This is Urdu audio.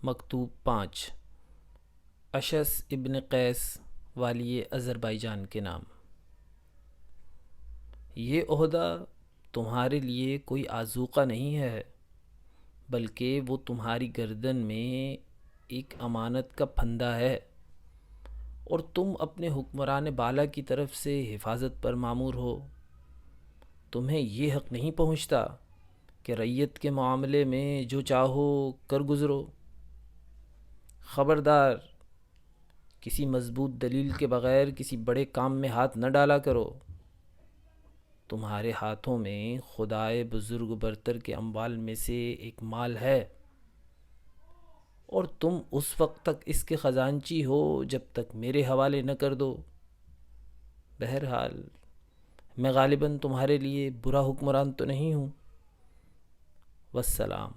مکتوب 5 اشعث ابن قیس والی اذربائیجان کے نام۔ یہ عہدہ تمہارے لیے کوئی آذوقہ نہیں ہے، بلکہ وہ تمہاری گردن میں ایک امانت کا پھندا ہے، اور تم اپنے حکمران بالا کی طرف سے حفاظت پر مامور ہو۔ تمہیں یہ حق نہیں پہنچتا کہ رعیت کے معاملے میں جو چاہو کر گزرو۔ خبردار، کسی مضبوط دلیل کے بغیر کسی بڑے کام میں ہاتھ نہ ڈالا کرو۔ تمہارے ہاتھوں میں خدائے بزرگ برتر کے اموال میں سے ایک مال ہے، اور تم اس وقت تک اس کے خزانچی ہو جب تک میرے حوالے نہ کر دو۔ بہرحال میں غالباً تمہارے لیے برا حکمران تو نہیں ہوں۔ والسلام۔